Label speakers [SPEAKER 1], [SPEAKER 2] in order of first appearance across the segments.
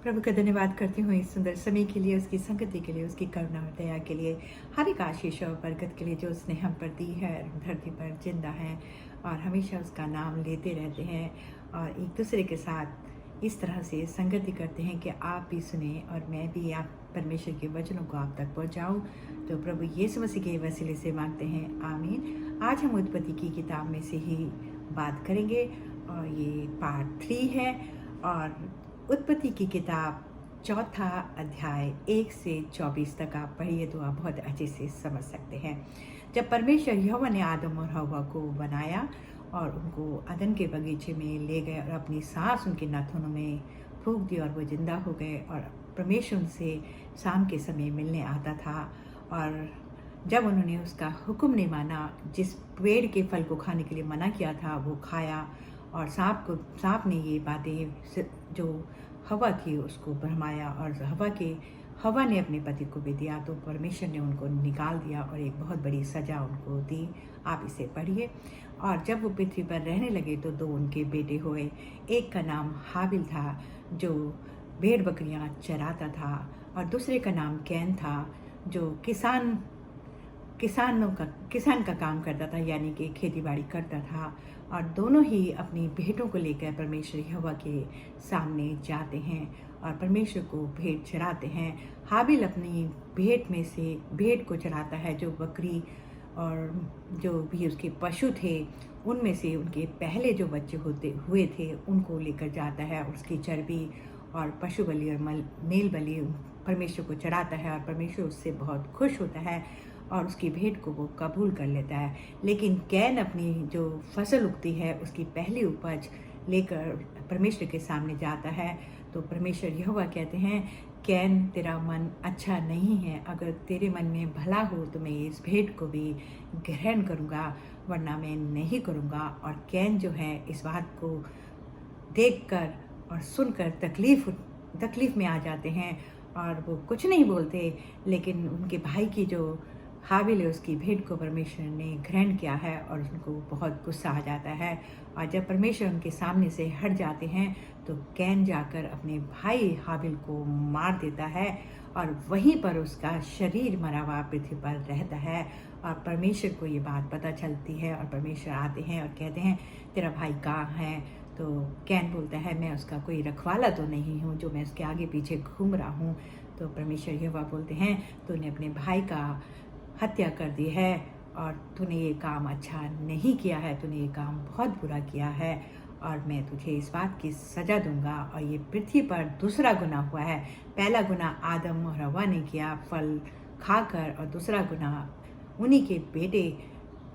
[SPEAKER 1] प्रभु का धन्यवाद करती हूँ इस सुंदर समय के लिए, उसकी संगति के लिए, उसकी करुणा और दया के लिए, हर एक आशीष और बरकत के लिए जो उसने हम पर दी है। धरती पर जिंदा हैं और हमेशा उसका नाम लेते रहते हैं और एक दूसरे के साथ इस तरह से संगति करते हैं कि आप भी सुने और मैं भी आप परमेश्वर के वचनों को आप तक पहुँचाऊँ। तो प्रभु यीशु मसीह के वसीले से मांगते हैं, आमीन। आज हम उत्पत्ति की किताब में से ही बात करेंगे और ये पार्ट 3 है। और उत्पत्ति की किताब 4 अध्याय 1 से 24 तक आप पढ़िए तो आप बहुत अच्छे से समझ सकते हैं। जब परमेश्वर यहोवा ने आदम और हव्वा को बनाया और उनको अदन के बगीचे में ले गए और अपनी सांस उनके नाखूनों में फूंक दी और वो जिंदा हो गए। और परमेश्वर उनसे शाम के समय मिलने आता था और जब उन्होंने उसका हुक्म नहीं माना, जिस पेड़ के फल को खाने के लिए मना किया था वो खाया और सांप ने ये बातें जो हवा थी उसको भरमाया और हवा ने अपने पति को भी दिया, तो परमेश्वर ने उनको निकाल दिया और एक बहुत बड़ी सज़ा उनको दी। आप इसे पढ़िए। और जब वो पृथ्वी पर रहने लगे तो 2 उनके बेटे हुए। एक का नाम हाबिल था जो भेड़ बकरियां चराता था और दूसरे का नाम कैन था जो किसान का काम करता था, यानी कि खेती बाड़ी करता था। और दोनों ही अपनी भेंटों को लेकर परमेश्वर यहोवा के सामने जाते हैं और परमेश्वर को भेंट चढ़ाते हैं। हाबिल अपनी भेंट में से भेंट को चढ़ाता है, जो बकरी और जो भी उसके पशु थे उनमें से उनके पहले जो बच्चे हुए थे उनको लेकर जाता है। उसकी चर्बी और पशु बलि और मेल बलि परमेश्वर को चढ़ाता है और परमेश्वर उससे बहुत खुश होता है और उसकी भेंट को वो कबूल कर लेता है। लेकिन कैन अपनी जो फसल उगती है उसकी पहली उपज लेकर परमेश्वर के सामने जाता है। तो परमेश्वर यहोवा कहते हैं, कैन तेरा मन अच्छा नहीं है, अगर तेरे मन में भला हो तो मैं इस भेंट को भी ग्रहण करूँगा, वरना मैं नहीं करूँगा। और कैन जो है इस बात को देखकर और सुनकर तकलीफ में आ जाते हैं और वो कुछ नहीं बोलते। लेकिन उनके भाई की जो हाबिल है उसकी भेंट को परमेश्वर ने ग्रहण किया है और उनको बहुत गुस्सा आ जाता है। और जब परमेश्वर उनके सामने से हट जाते हैं तो कैन जाकर अपने भाई हाबिल को मार देता है और वहीं पर उसका शरीर मरा हुआ पृथ्वी पर रहता है। और परमेश्वर को ये बात पता चलती है और परमेश्वर आते हैं और कहते हैं, तेरा भाई कहाँ है? तो कैन बोलता है, मैं उसका कोई रखवाला तो नहीं हूँ जो मैं उसके आगे पीछे घूम रहा हूँ। तो परमेश्वर यहोवा बोलते हैं, तूने अपने भाई का हत्या कर दी है और तूने ये काम अच्छा नहीं किया है, तूने ये काम बहुत बुरा किया है और मैं तुझे इस बात की सज़ा दूंगा। और ये पृथ्वी पर दूसरा गुनाह हुआ है। पहला गुनाह आदम और हव्वा ने किया फल खाकर, और दूसरा गुनाह उन्हीं के बेटे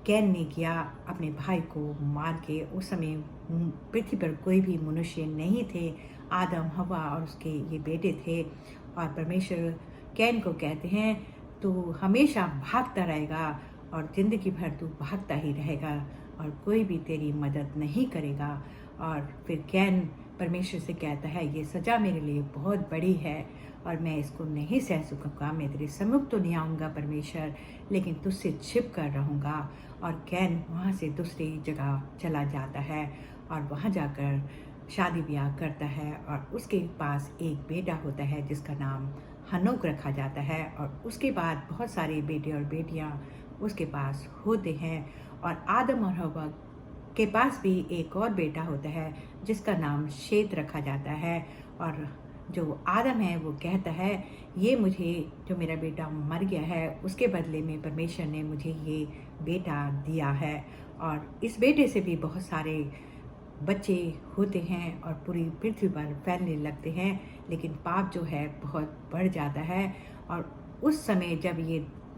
[SPEAKER 1] कैन ने किया अपने भाई को मार के। उस समय पृथ्वी पर कोई भी मनुष्य नहीं थे, आदम हव्वा और उसके ये बेटे थे। और परमेश्वर कैन को कहते हैं, तू हमेशा भागता रहेगा और ज़िंदगी भर तू भागता ही रहेगा और कोई भी तेरी मदद नहीं करेगा। और फिर कैन परमेश्वर से कहता है, ये सज़ा मेरे लिए बहुत बड़ी है और मैं इसको नहीं सह सकूँगा। मैं तेरे सम्मुख तो नहीं आऊँगा परमेश्वर, लेकिन तुझसे छिप कर रहूँगा। और कैन वहाँ से दूसरी जगह चला जाता है और वहाँ जाकर शादी ब्याह करता है और उसके पास एक बेटा होता है जिसका नाम हनोक रखा जाता है। और उसके बाद बहुत सारे बेटे और बेटियां उसके पास होते हैं। और आदम और हव्वा के पास भी एक और बेटा होता है जिसका नाम शेत रखा जाता है। और जो आदम है वो कहता है, ये मुझे जो मेरा बेटा मर गया है उसके बदले में परमेश्वर ने मुझे ये बेटा दिया है। और इस बेटे से भी बहुत सारे बच्चे होते हैं और पूरी पृथ्वी पर फैलने लगते हैं। लेकिन पाप जो है बहुत बढ़ जाता है। और उस समय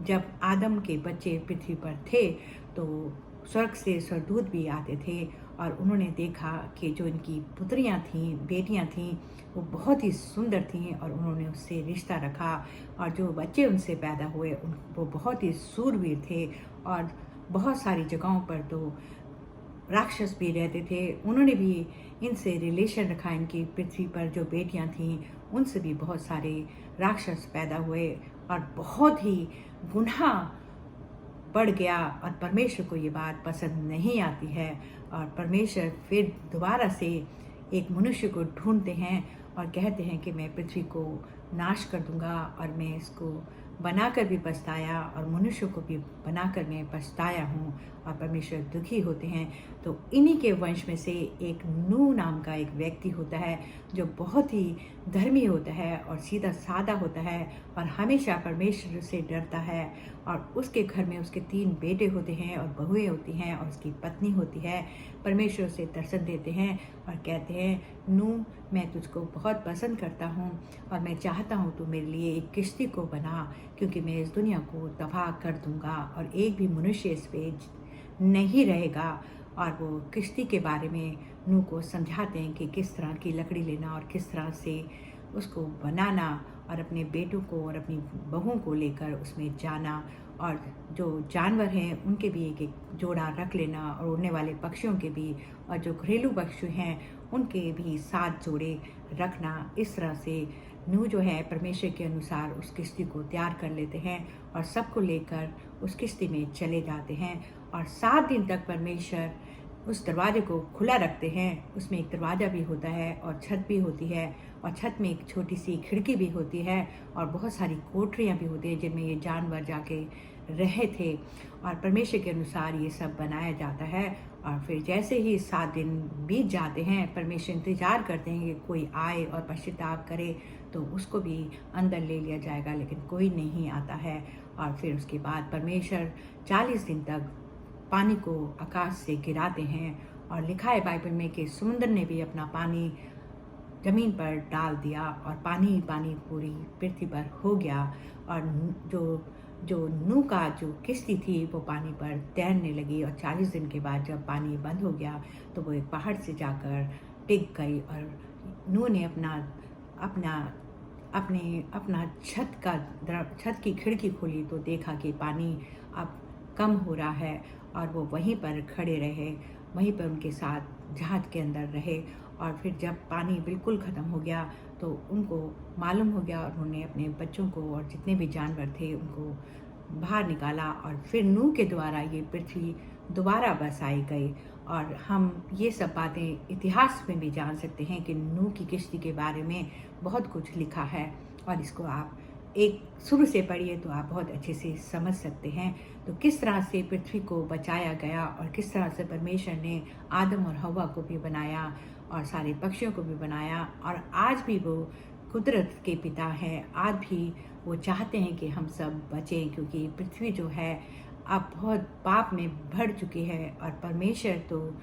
[SPEAKER 1] जब आदम के बच्चे पृथ्वी पर थे तो स्वर्ग से स्वर्गदूत भी आते थे और उन्होंने देखा कि जो इनकी पुत्रियां थीं, बेटियां थीं, वो बहुत ही सुंदर थीं और उन्होंने उससे रिश्ता रखा। और जो बच्चे उनसे पैदा हुए वो बहुत ही सूरवीर थे। और बहुत सारी जगहों पर तो राक्षस भी रहते थे, उन्होंने भी इनसे रिलेशन रखा। इनकी पृथ्वी पर जो बेटियां थीं उनसे भी बहुत सारे राक्षस पैदा हुए और बहुत ही गुनाह बढ़ गया। और परमेश्वर को ये बात पसंद नहीं आती है और परमेश्वर फिर दोबारा से एक मनुष्य को ढूंढते हैं और कहते हैं कि मैं पृथ्वी को नाश कर दूंगा और मैं इसको बनाकर भी पछताया और मनुष्य को भी बनाकर मैं पछताया हूँ, और परमेश्वर दुखी होते हैं। तो इन्हीं के वंश में से एक नूह नाम का एक व्यक्ति होता है जो बहुत ही धर्मी होता है और सीधा साधा होता है और हमेशा परमेश्वर से डरता है। और उसके घर में उसके 3 बेटे होते हैं और बहुएं होती हैं और उसकी पत्नी होती है। परमेश्वर से दर्शन देते हैं और कहते हैं, नूह, मैं तुझको बहुत पसंद करता हूँ और मैं चाहता हूँ तू मेरे लिए एक किश्ती को बना, क्योंकि मैं इस दुनिया को तबाह कर दूंगा और एक भी मनुष्य इस पे नहीं रहेगा। और वो किश्ती के बारे में नूह को समझाते हैं कि किस तरह की लकड़ी लेना और किस तरह से उसको बनाना और अपने बेटों को और अपनी बहुओं को लेकर उसमें जाना, और जो जानवर हैं उनके भी एक एक जोड़ा रख लेना, और उड़ने वाले पक्षियों के भी, और जो घरेलू पक्षी हैं उनके भी 7 जोड़े रखना। इस तरह से नूह जो है परमेश्वर के अनुसार उस किश्ती को तैयार कर लेते हैं और सबको लेकर उस किश्ती में चले जाते हैं। और 7 दिन तक परमेश्वर उस दरवाजे को खुला रखते हैं। उसमें एक दरवाज़ा भी होता है और छत भी होती है, और छत में एक छोटी सी खिड़की भी होती है और बहुत सारी कोठरियाँ भी होती हैं जिनमें ये जानवर जाके रहे थे। और परमेश्वर के अनुसार ये सब बनाया जाता है। और फिर जैसे ही 7 दिन बीत जाते हैं, परमेश्वर इंतजार करते हैं कि कोई आए और पश्चाताप करे तो उसको भी अंदर ले लिया जाएगा, लेकिन कोई नहीं आता है। और फिर उसके बाद परमेश्वर 40 दिन तक पानी को आकाश से गिराते हैं, और लिखा है बाइबल में कि समुद्र ने भी अपना पानी ज़मीन पर डाल दिया और पानी ही पानी पूरी पृथ्वी पर हो गया। और जो नूह का जो किश्ती थी वो पानी पर तैरने लगी, और 40 दिन के बाद जब पानी बंद हो गया तो वो एक पहाड़ से जाकर टिक गई। और नूह ने अपना छत की खिड़की खोली तो देखा कि पानी अब कम हो रहा है, और वो वहीं पर खड़े रहे, वहीं पर उनके साथ जहाज के अंदर रहे। और फिर जब पानी बिल्कुल ख़त्म हो गया तो उनको मालूम हो गया, और उन्होंने अपने बच्चों को और जितने भी जानवर थे उनको बाहर निकाला, और फिर नूह के द्वारा ये पृथ्वी दोबारा बसाई गई। और हम ये सब बातें इतिहास में भी जान सकते हैं कि नूह की किश्ती के बारे में बहुत कुछ लिखा है, और इसको आप एक शुरू से पढ़िए तो आप बहुत अच्छे से समझ सकते हैं। तो किस तरह से पृथ्वी को बचाया गया और किस तरह से परमेश्वर ने आदम और हव्वा को भी बनाया और सारे पक्षियों को भी बनाया, और आज भी वो कुदरत के पिता हैं। आज भी वो चाहते हैं कि हम सब बचें, क्योंकि पृथ्वी जो है अब बहुत पाप में भर चुकी है, और परमेश्वर तो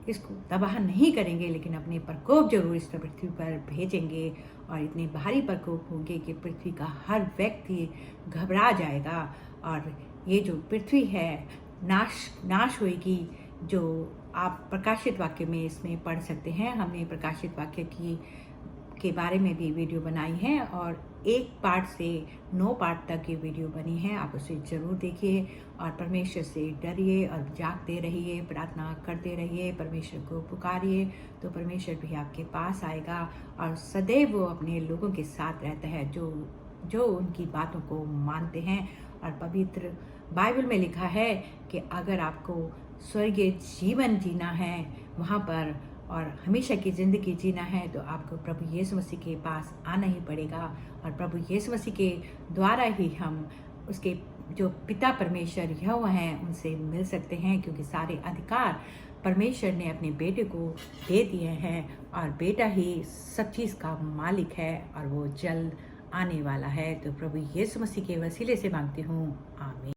[SPEAKER 1] इसको तबाह नहीं करेंगे लेकिन अपने प्रकोप जरूर इस पृथ्वी पर भेजेंगे, और इतने भारी प्रकोप होंगे कि पृथ्वी का हर व्यक्ति घबरा जाएगा। और ये जो पृथ्वी है नाश होएगी, जो आप प्रकाशित वाक्य में इसमें पढ़ सकते हैं। हमने प्रकाशित वाक्य के बारे में भी वीडियो बनाई है, और 1 पार्ट से 9 पार्ट तक ये वीडियो बनी है, आप उसे ज़रूर देखिए। और परमेश्वर से डरिए और जागते रहिए, प्रार्थना करते रहिए, परमेश्वर को पुकारिए, तो परमेश्वर भी आपके पास आएगा, और सदैव वो अपने लोगों के साथ रहता है जो उनकी बातों को मानते हैं। और पवित्र बाइबल में लिखा है कि अगर आपको स्वर्गीय जीवन जीना है वहाँ पर और हमेशा की ज़िंदगी जीना है, तो आपको प्रभु यीशु मसीह के पास आना ही पड़ेगा। और प्रभु यीशु मसीह के द्वारा ही हम उसके जो पिता परमेश्वर यहोवा हैं उनसे मिल सकते हैं, क्योंकि सारे अधिकार परमेश्वर ने अपने बेटे को दे दिए हैं, और बेटा ही सब चीज़ का मालिक है, और वो जल्द आने वाला है। तो प्रभु यीशु मसीह के वसीले से मांगती हूँ, आमीन।